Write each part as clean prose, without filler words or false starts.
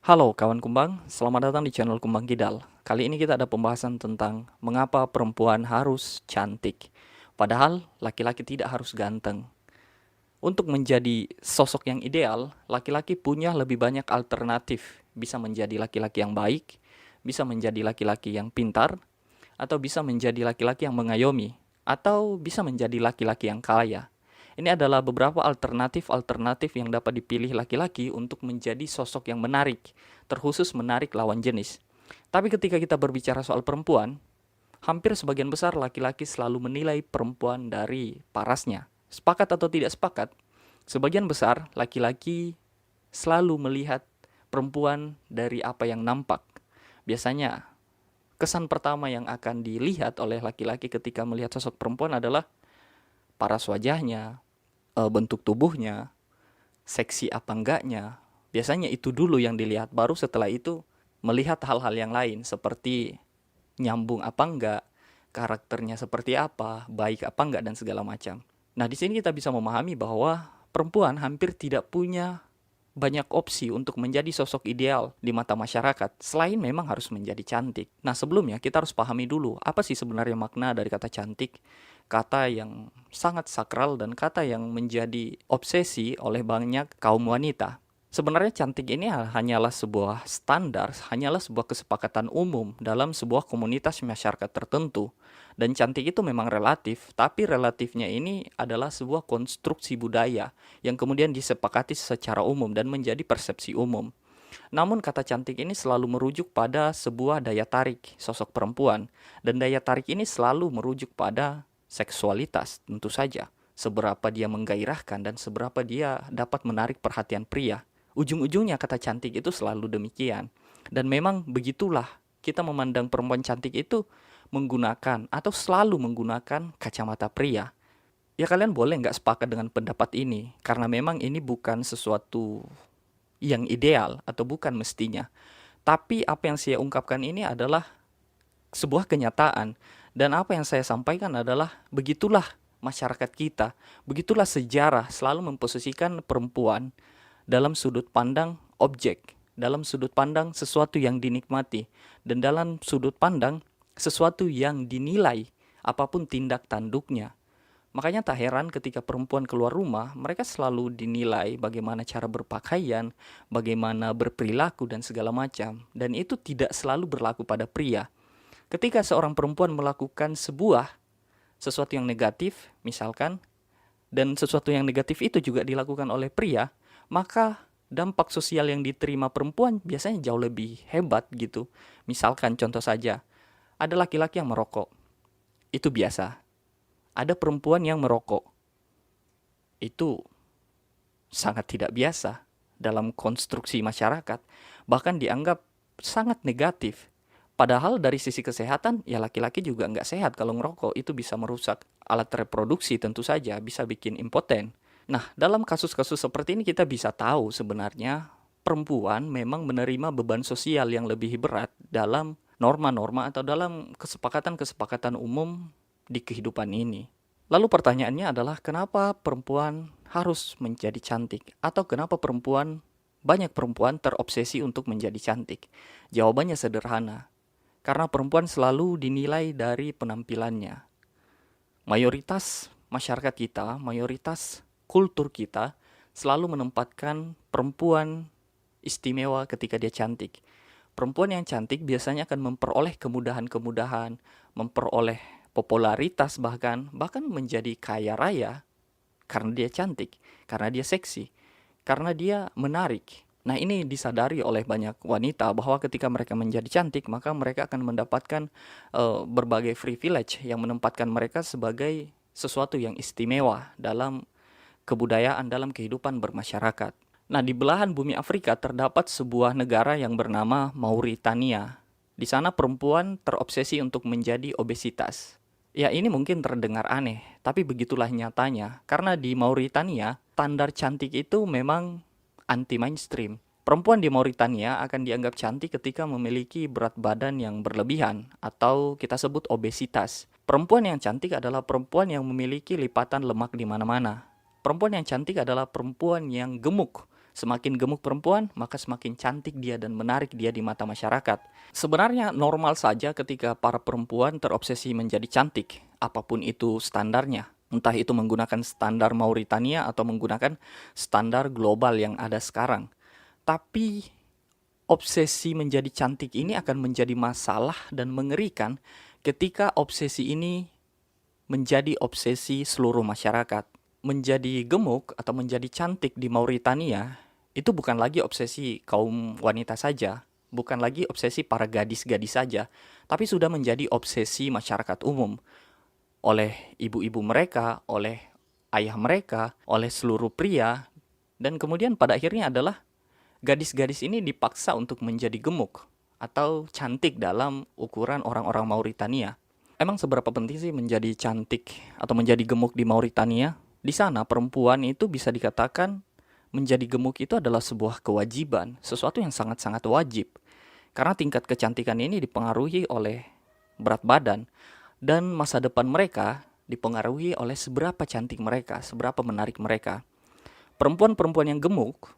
Halo kawan Kumbang, selamat datang di channel Kumbang Kidal. Kali ini kita ada pembahasan tentang mengapa perempuan harus cantik. Padahal laki-laki tidak harus ganteng. Untuk menjadi sosok yang ideal, laki-laki punya lebih banyak alternatif. Bisa menjadi laki-laki yang baik, bisa menjadi laki-laki yang pintar, atau bisa menjadi laki-laki yang mengayomi, atau bisa menjadi laki-laki yang kaya. Ini adalah beberapa alternatif-alternatif yang dapat dipilih laki-laki untuk menjadi sosok yang menarik, terkhusus menarik lawan jenis. Tapi ketika kita berbicara soal perempuan, hampir sebagian besar laki-laki selalu menilai perempuan dari parasnya. Sepakat atau tidak sepakat, sebagian besar laki-laki selalu melihat perempuan dari apa yang nampak. Biasanya, kesan pertama yang akan dilihat oleh laki-laki ketika melihat sosok perempuan adalah paras wajahnya, bentuk tubuhnya, seksi apa enggaknya. Biasanya itu dulu yang dilihat, baru setelah itu melihat hal-hal yang lain seperti nyambung apa enggak, karakternya seperti apa, baik apa enggak, dan segala macam. Nah, di sini kita bisa memahami bahwa perempuan hampir tidak punya banyak opsi untuk menjadi sosok ideal di mata masyarakat, selain memang harus menjadi cantik. Nah, sebelumnya kita harus pahami dulu, apa sih sebenarnya makna dari kata cantik? Kata yang sangat sakral dan kata yang menjadi obsesi oleh banyak kaum wanita. Sebenarnya cantik ini hanyalah sebuah standar, hanyalah sebuah kesepakatan umum dalam sebuah komunitas masyarakat tertentu. Dan cantik itu memang relatif, tapi relatifnya ini adalah sebuah konstruksi budaya yang kemudian disepakati secara umum dan menjadi persepsi umum. Namun kata cantik ini selalu merujuk pada sebuah daya tarik sosok perempuan, dan daya tarik ini selalu merujuk pada seksualitas tentu saja. Seberapa dia menggairahkan dan seberapa dia dapat menarik perhatian pria. Ujung-ujungnya kata cantik itu selalu demikian. Dan memang begitulah kita memandang perempuan cantik itu menggunakan atau selalu menggunakan kacamata pria. Ya kalian boleh nggak sepakat dengan pendapat ini, karena memang ini bukan sesuatu yang ideal atau bukan mestinya. Tapi apa yang saya ungkapkan ini adalah sebuah kenyataan. Dan apa yang saya sampaikan adalah begitulah masyarakat kita, begitulah sejarah selalu memposisikan perempuan dalam sudut pandang objek, dalam sudut pandang sesuatu yang dinikmati, dan dalam sudut pandang sesuatu yang dinilai apapun tindak tanduknya. Makanya tak heran ketika perempuan keluar rumah, mereka selalu dinilai bagaimana cara berpakaian, bagaimana berperilaku, dan segala macam. Dan itu tidak selalu berlaku pada pria. Ketika seorang perempuan melakukan sesuatu yang negatif, misalkan, dan sesuatu yang negatif itu juga dilakukan oleh pria, maka dampak sosial yang diterima perempuan biasanya jauh lebih hebat gitu. Misalkan contoh saja, ada laki-laki yang merokok, itu biasa. Ada perempuan yang merokok, itu sangat tidak biasa dalam konstruksi masyarakat, bahkan dianggap sangat negatif. Padahal dari sisi kesehatan, ya laki-laki juga nggak sehat kalau ngerokok, itu bisa merusak alat reproduksi tentu saja, bisa bikin impoten. Nah, dalam kasus-kasus seperti ini kita bisa tahu sebenarnya perempuan memang menerima beban sosial yang lebih berat dalam norma-norma atau dalam kesepakatan-kesepakatan umum di kehidupan ini. Lalu pertanyaannya adalah kenapa perempuan harus menjadi cantik? Atau kenapa banyak perempuan terobsesi untuk menjadi cantik? Jawabannya sederhana. Karena perempuan selalu dinilai dari penampilannya. Mayoritas masyarakat kita, mayoritas kultur kita selalu menempatkan perempuan istimewa ketika dia cantik. Perempuan yang cantik biasanya akan memperoleh kemudahan-kemudahan, memperoleh popularitas bahkan menjadi kaya raya karena dia cantik, karena dia seksi, karena dia menarik. Nah, ini disadari oleh banyak wanita bahwa ketika mereka menjadi cantik, maka mereka akan mendapatkan berbagai privilege yang menempatkan mereka sebagai sesuatu yang istimewa dalam kebudayaan, dalam kehidupan bermasyarakat. Nah, di belahan bumi Afrika terdapat sebuah negara yang bernama Mauritania. Di sana perempuan terobsesi untuk menjadi obesitas. Ya, ini mungkin terdengar aneh, tapi begitulah nyatanya. Karena di Mauritania, standar cantik itu memang anti-mainstream. Perempuan di Mauritania akan dianggap cantik ketika memiliki berat badan yang berlebihan, atau kita sebut obesitas. Perempuan yang cantik adalah perempuan yang memiliki lipatan lemak di mana-mana. Perempuan yang cantik adalah perempuan yang gemuk, Semakin gemuk perempuan, maka semakin cantik dia dan menarik dia di mata masyarakat. Sebenarnya normal saja ketika para perempuan terobsesi menjadi cantik, apapun itu standarnya. Entah itu menggunakan standar Mauritania atau menggunakan standar global yang ada sekarang. Tapi obsesi menjadi cantik ini akan menjadi masalah dan mengerikan ketika obsesi ini menjadi obsesi seluruh masyarakat. Menjadi gemuk atau menjadi cantik di Mauritania itu bukan lagi obsesi kaum wanita saja, bukan lagi obsesi para gadis-gadis saja, tapi sudah menjadi obsesi masyarakat umum oleh ibu-ibu mereka, oleh ayah mereka, oleh seluruh pria, dan kemudian pada akhirnya adalah gadis-gadis ini dipaksa untuk menjadi gemuk atau cantik dalam ukuran orang-orang Mauritania. Emang seberapa penting sih menjadi cantik atau menjadi gemuk di Mauritania? Di sana perempuan itu bisa dikatakan menjadi gemuk itu adalah sebuah kewajiban, sesuatu yang sangat-sangat wajib. Karena tingkat kecantikan ini dipengaruhi oleh berat badan dan masa depan mereka dipengaruhi oleh seberapa cantik mereka, seberapa menarik mereka. Perempuan-perempuan yang gemuk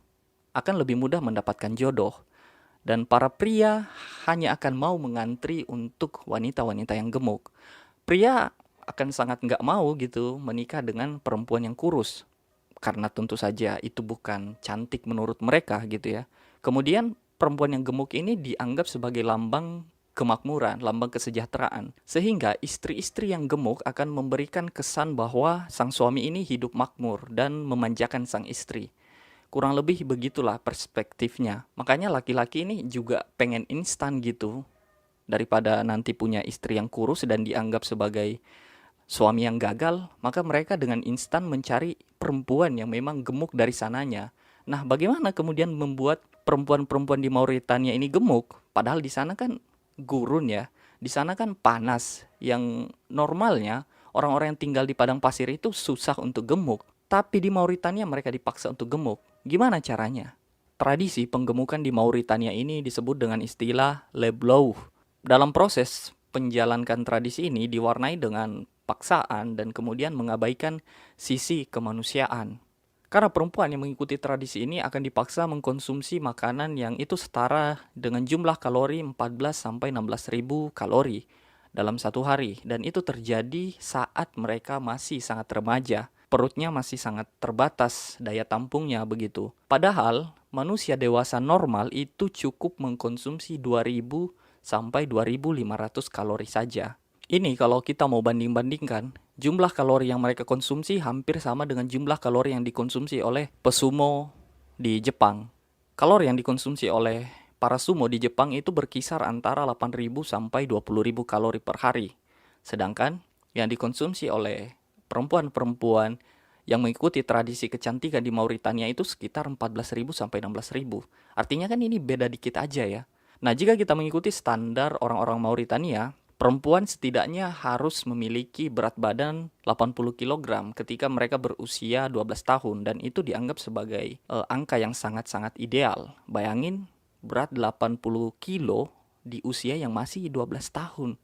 akan lebih mudah mendapatkan jodoh. Dan para pria hanya akan mau mengantri untuk wanita-wanita yang gemuk. Pria akan sangat nggak mau gitu menikah dengan perempuan yang kurus. Karena tentu saja itu bukan cantik menurut mereka gitu ya. Kemudian perempuan yang gemuk ini dianggap sebagai lambang kemakmuran, lambang kesejahteraan. Sehingga istri-istri yang gemuk akan memberikan kesan bahwa sang suami ini hidup makmur dan memanjakan sang istri. Kurang lebih begitulah perspektifnya. Makanya laki-laki ini juga pengen instan gitu. Daripada nanti punya istri yang kurus dan dianggap sebagai suami yang gagal, maka mereka dengan instan mencari perempuan yang memang gemuk dari sananya. Nah, bagaimana kemudian membuat perempuan-perempuan di Mauritania ini gemuk? Padahal di sana kan gurun ya. Di sana kan panas. Yang normalnya orang-orang yang tinggal di padang pasir itu susah untuk gemuk. Tapi di Mauritania mereka dipaksa untuk gemuk. Gimana caranya? Tradisi penggemukan di Mauritania ini disebut dengan istilah leblou. Dalam proses menjalankan tradisi ini diwarnai dengan paksaan dan kemudian mengabaikan sisi kemanusiaan. Karena perempuan yang mengikuti tradisi ini akan dipaksa mengkonsumsi makanan yang itu setara dengan jumlah kalori 14-16 ribu kalori dalam satu hari. Dan itu terjadi saat mereka masih sangat remaja. Perutnya masih sangat terbatas daya tampungnya begitu. Padahal manusia dewasa normal itu cukup mengkonsumsi 2000 sampai 2500 kalori saja. Ini kalau kita mau banding-bandingkan, jumlah kalori yang mereka konsumsi hampir sama dengan jumlah kalori yang dikonsumsi oleh pesumo di Jepang. Kalori yang dikonsumsi oleh para sumo di Jepang itu berkisar antara 8.000 sampai 20.000 kalori per hari. Sedangkan yang dikonsumsi oleh perempuan-perempuan yang mengikuti tradisi kecantikan di Mauritania itu sekitar 14.000 sampai 16.000. Artinya kan ini beda dikit aja ya. Nah, jika kita mengikuti standar orang-orang Mauritania, perempuan setidaknya harus memiliki berat badan 80 kg ketika mereka berusia 12 tahun dan itu dianggap sebagai angka yang sangat-sangat ideal. Bayangin berat 80 kilo di usia yang masih 12 tahun.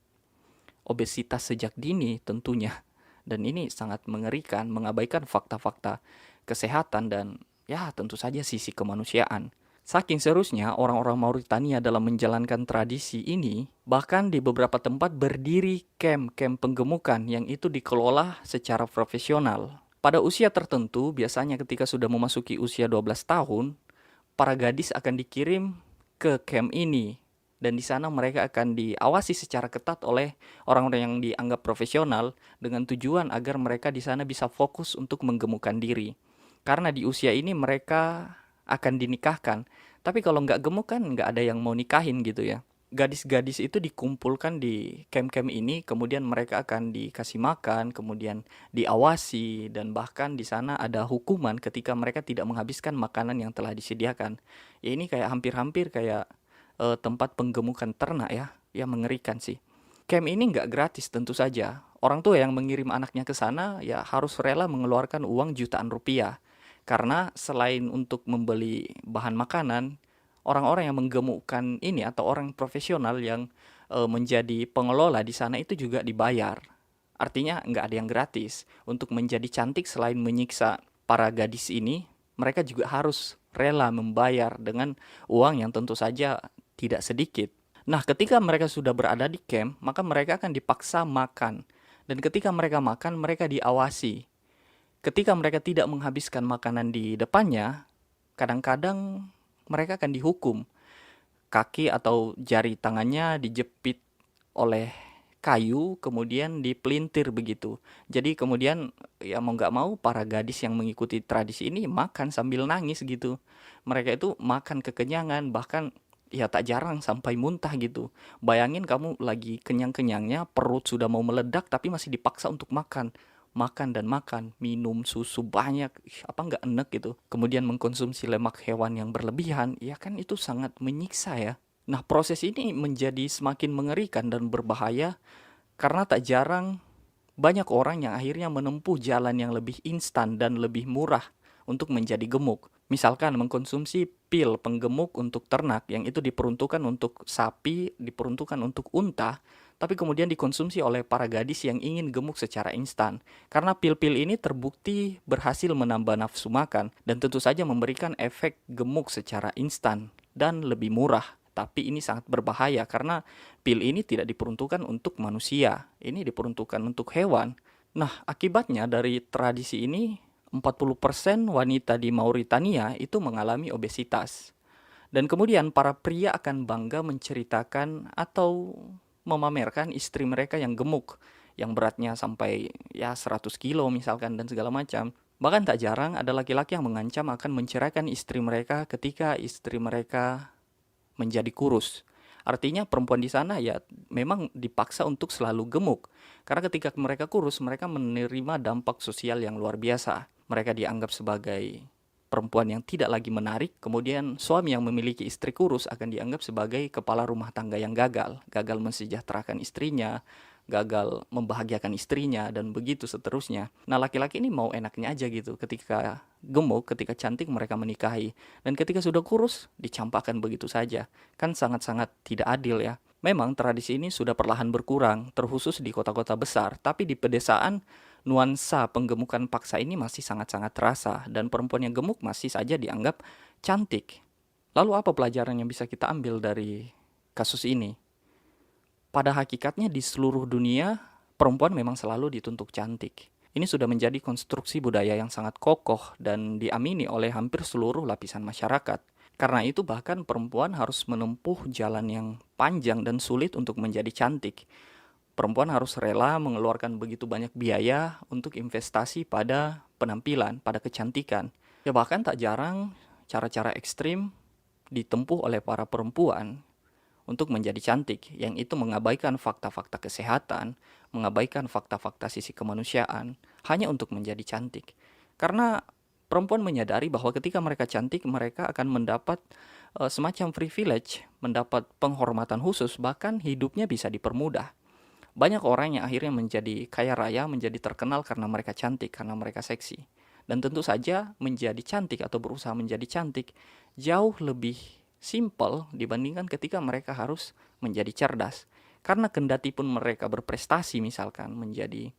Obesitas sejak dini tentunya. Dan ini sangat mengerikan, mengabaikan fakta-fakta kesehatan dan ya tentu saja sisi kemanusiaan. Saking seriusnya orang-orang Mauritania dalam menjalankan tradisi ini, bahkan di beberapa tempat berdiri camp-camp penggemukan yang itu dikelola secara profesional. Pada usia tertentu, biasanya ketika sudah memasuki usia 12 tahun, para gadis akan dikirim ke camp ini. Dan di sana mereka akan diawasi secara ketat oleh orang-orang yang dianggap profesional dengan tujuan agar mereka di sana bisa fokus untuk menggemukkan diri. Karena di usia ini mereka akan dinikahkan. Tapi kalau nggak gemuk kan nggak ada yang mau nikahin gitu ya. Gadis-gadis itu dikumpulkan di camp-camp ini, kemudian mereka akan dikasih makan, kemudian diawasi, dan bahkan di sana ada hukuman ketika mereka tidak menghabiskan makanan yang telah disediakan. Ya ini kayak hampir-hampir kayak tempat penggemukan ternak ya mengerikan sih. Camp ini nggak gratis tentu saja. Orang tua yang mengirim anaknya ke sana ya harus rela mengeluarkan uang jutaan rupiah. Karena selain untuk membeli bahan makanan, orang-orang yang menggemukkan ini atau orang profesional yang menjadi pengelola di sana itu juga dibayar. Artinya nggak ada yang gratis. Untuk menjadi cantik selain menyiksa para gadis ini, mereka juga harus rela membayar dengan uang yang tentu saja tidak sedikit. Nah, ketika mereka sudah berada di camp, maka mereka akan dipaksa makan. Dan ketika mereka makan, mereka diawasi. Ketika mereka tidak menghabiskan makanan di depannya, kadang-kadang mereka akan dihukum. Kaki atau jari tangannya dijepit oleh kayu, kemudian dipelintir begitu. Jadi kemudian ya mau nggak mau para gadis yang mengikuti tradisi ini makan sambil nangis gitu. Mereka itu makan kekenyangan, bahkan ya tak jarang sampai muntah gitu. Bayangin kamu lagi kenyang-kenyangnya, perut sudah mau meledak tapi masih dipaksa untuk makan. Makan dan makan, minum susu banyak, apa nggak enak gitu. Kemudian mengkonsumsi lemak hewan yang berlebihan, ya kan itu sangat menyiksa ya. Nah, proses ini menjadi semakin mengerikan dan berbahaya karena tak jarang banyak orang yang akhirnya menempuh jalan yang lebih instan dan lebih murah untuk menjadi gemuk. Misalkan mengkonsumsi pil penggemuk untuk ternak yang itu diperuntukkan untuk sapi, diperuntukkan untuk unta, tapi kemudian dikonsumsi oleh para gadis yang ingin gemuk secara instan. Karena pil-pil ini terbukti berhasil menambah nafsu makan dan tentu saja memberikan efek gemuk secara instan dan lebih murah. Tapi ini sangat berbahaya karena pil ini tidak diperuntukkan untuk manusia. Ini diperuntukkan untuk hewan. Nah, akibatnya dari tradisi ini 40% wanita di Mauritania itu mengalami obesitas. Dan kemudian para pria akan bangga menceritakan atau memamerkan istri mereka yang gemuk, yang beratnya sampai ya 100 kilo misalkan dan segala macam. Bahkan tak jarang ada laki-laki yang mengancam akan menceraikan istri mereka ketika istri mereka menjadi kurus. Artinya perempuan di sana ya memang dipaksa untuk selalu gemuk. Karena ketika mereka kurus, mereka menerima dampak sosial yang luar biasa. Mereka dianggap sebagai perempuan yang tidak lagi menarik. Kemudian suami yang memiliki istri kurus akan dianggap sebagai kepala rumah tangga yang gagal. Gagal mensejahterakan istrinya, gagal membahagiakan istrinya, dan begitu seterusnya. Nah, laki-laki ini mau enaknya aja gitu. Ketika gemuk, ketika cantik mereka menikahi. Dan ketika sudah kurus, dicampakkan begitu saja. Kan sangat-sangat tidak adil ya. Memang tradisi ini sudah perlahan berkurang, terkhusus di kota-kota besar. Tapi di pedesaan, nuansa penggemukan paksa ini masih sangat-sangat terasa. Dan perempuan yang gemuk masih saja dianggap cantik. Lalu apa pelajaran yang bisa kita ambil dari kasus ini? Pada hakikatnya di seluruh dunia, perempuan memang selalu dituntut cantik. Ini sudah menjadi konstruksi budaya yang sangat kokoh dan diamini oleh hampir seluruh lapisan masyarakat. Karena itu bahkan perempuan harus menempuh jalan yang panjang dan sulit untuk menjadi cantik. Perempuan harus rela mengeluarkan begitu banyak biaya untuk investasi pada penampilan, pada kecantikan. Ya bahkan tak jarang cara-cara ekstrim ditempuh oleh para perempuan untuk menjadi cantik, yang itu mengabaikan fakta-fakta kesehatan, mengabaikan fakta-fakta sisi kemanusiaan, hanya untuk menjadi cantik. Karena perempuan menyadari bahwa ketika mereka cantik, mereka akan mendapat semacam privilege, mendapat penghormatan khusus, bahkan hidupnya bisa dipermudah. Banyak orang yang akhirnya menjadi kaya raya, menjadi terkenal karena mereka cantik, karena mereka seksi. Dan tentu saja menjadi cantik atau berusaha menjadi cantik jauh lebih simple dibandingkan ketika mereka harus menjadi cerdas. Karena kendati pun mereka berprestasi misalkan menjadi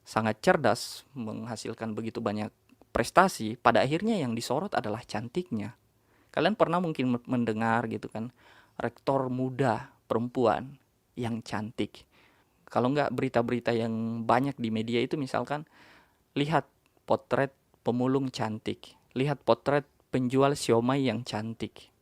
sangat cerdas, menghasilkan begitu banyak prestasi, pada akhirnya yang disorot adalah cantiknya. Kalian pernah mungkin mendengar gitu kan, rektor muda perempuan yang cantik. Kalau nggak berita-berita yang banyak di media itu misalkan, lihat potret pemulung cantik, lihat potret penjual siomay yang cantik.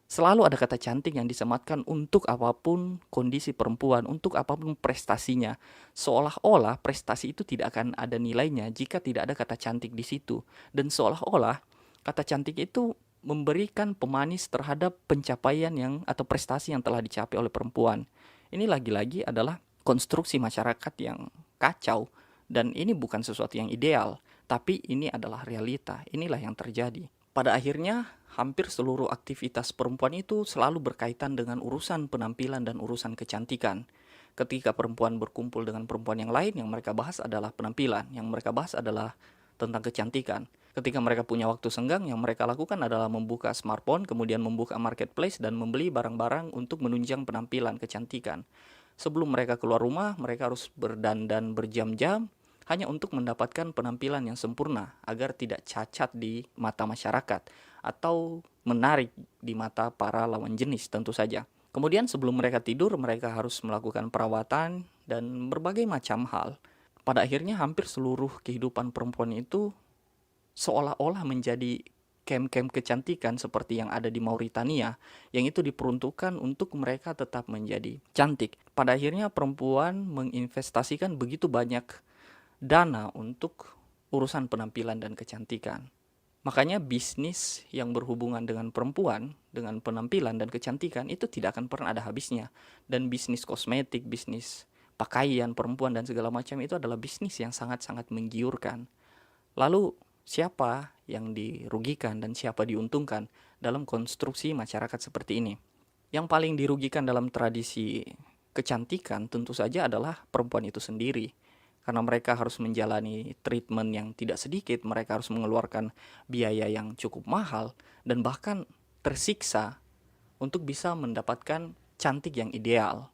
Selalu ada kata cantik yang disematkan untuk apapun kondisi perempuan, untuk apapun prestasinya. Seolah-olah prestasi itu tidak akan ada nilainya jika tidak ada kata cantik di situ. Dan seolah-olah kata cantik itu memberikan pemanis terhadap pencapaian yang atau prestasi yang telah dicapai oleh perempuan. Ini lagi-lagi adalah konstruksi masyarakat yang kacau. Dan ini bukan sesuatu yang ideal, tapi ini adalah realita. Inilah yang terjadi. Pada akhirnya, hampir seluruh aktivitas perempuan itu selalu berkaitan dengan urusan penampilan dan urusan kecantikan. Ketika perempuan berkumpul dengan perempuan yang lain, yang mereka bahas adalah penampilan, yang mereka bahas adalah tentang kecantikan. Ketika mereka punya waktu senggang, yang mereka lakukan adalah membuka smartphone, kemudian membuka marketplace dan membeli barang-barang untuk menunjang penampilan kecantikan. Sebelum mereka keluar rumah, mereka harus berdandan berjam-jam, hanya untuk mendapatkan penampilan yang sempurna agar tidak cacat di mata masyarakat atau menarik di mata para lawan jenis tentu saja. Kemudian sebelum mereka tidur, mereka harus melakukan perawatan dan berbagai macam hal. Pada akhirnya hampir seluruh kehidupan perempuan itu seolah-olah menjadi camp-camp kecantikan seperti yang ada di Mauritania, yang itu diperuntukkan untuk mereka tetap menjadi cantik. Pada akhirnya perempuan menginvestasikan begitu banyak dana untuk urusan penampilan dan kecantikan. Makanya bisnis yang berhubungan dengan perempuan, dengan penampilan dan kecantikan itu tidak akan pernah ada habisnya. Dan bisnis kosmetik, bisnis pakaian perempuan dan segala macam itu adalah bisnis yang sangat-sangat menggiurkan. Lalu siapa yang dirugikan dan siapa diuntungkan dalam konstruksi masyarakat seperti ini? Yang paling dirugikan dalam tradisi kecantikan tentu saja adalah perempuan itu sendiri. Karena mereka harus menjalani treatment yang tidak sedikit, mereka harus mengeluarkan biaya yang cukup mahal, dan bahkan tersiksa untuk bisa mendapatkan cantik yang ideal.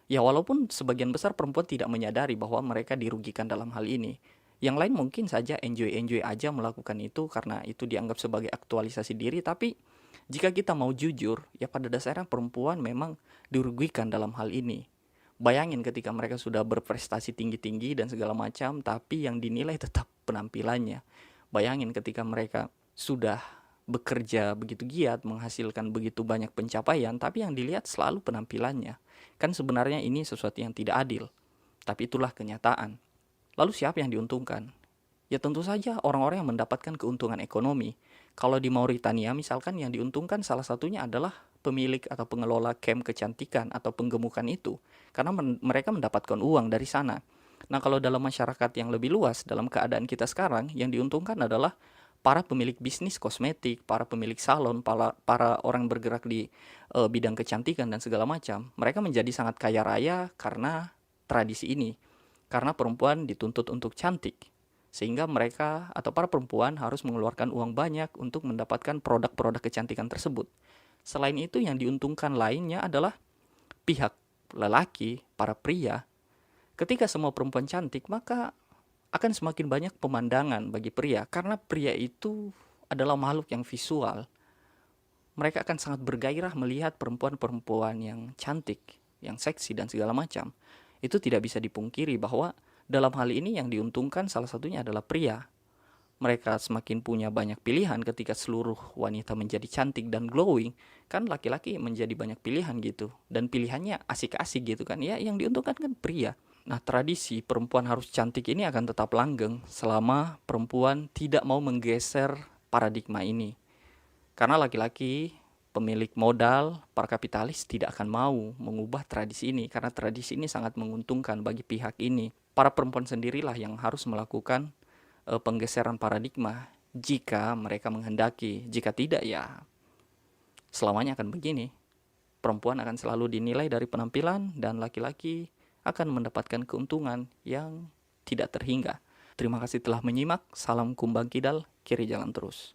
Ya walaupun sebagian besar perempuan tidak menyadari bahwa mereka dirugikan dalam hal ini. Yang lain mungkin saja enjoy-enjoy aja melakukan itu karena itu dianggap sebagai aktualisasi diri, tapi jika kita mau jujur, ya pada dasarnya perempuan memang dirugikan dalam hal ini. Bayangin ketika mereka sudah berprestasi tinggi-tinggi dan segala macam, tapi yang dinilai tetap penampilannya. Bayangin ketika mereka sudah bekerja begitu giat, menghasilkan begitu banyak pencapaian, tapi yang dilihat selalu penampilannya. Kan sebenarnya ini sesuatu yang tidak adil, tapi itulah kenyataan. Lalu siapa yang diuntungkan? Ya tentu saja orang-orang yang mendapatkan keuntungan ekonomi. Kalau di Mauritania misalkan yang diuntungkan salah satunya adalah pemilik atau pengelola camp kecantikan atau penggemukan itu. Karena mereka mendapatkan uang dari sana. Nah kalau dalam masyarakat yang lebih luas, dalam keadaan kita sekarang, yang diuntungkan adalah para pemilik bisnis kosmetik, para pemilik salon, para orang bergerak di bidang kecantikan dan segala macam. Mereka menjadi sangat kaya raya karena tradisi ini. Karena perempuan dituntut untuk cantik. Sehingga mereka atau para perempuan harus mengeluarkan uang banyak untuk mendapatkan produk-produk kecantikan tersebut. Selain itu yang diuntungkan lainnya adalah pihak lelaki, para pria. Ketika semua perempuan cantik, maka akan semakin banyak pemandangan bagi pria. Karena pria itu adalah makhluk yang visual. Mereka akan sangat bergairah melihat perempuan-perempuan yang cantik, yang seksi dan segala macam. Itu tidak bisa dipungkiri bahwa dalam hal ini yang diuntungkan salah satunya adalah pria. Mereka semakin punya banyak pilihan ketika seluruh wanita menjadi cantik dan glowing. Kan laki-laki menjadi banyak pilihan gitu. Dan pilihannya asik-asik gitu kan. Ya yang diuntungkan kan pria. Nah tradisi perempuan harus cantik ini akan tetap langgeng selama perempuan tidak mau menggeser paradigma ini. Karena laki-laki pemilik modal, para kapitalis tidak akan mau mengubah tradisi ini karena tradisi ini sangat menguntungkan bagi pihak ini. Para perempuan sendirilah yang harus melakukan penggeseran paradigma jika mereka menghendaki. Jika tidak ya selamanya akan begini. Perempuan akan selalu dinilai dari penampilan dan laki-laki akan mendapatkan keuntungan yang tidak terhingga. Terima kasih telah menyimak. Salam Kumbang Kidal, kiri jalan terus.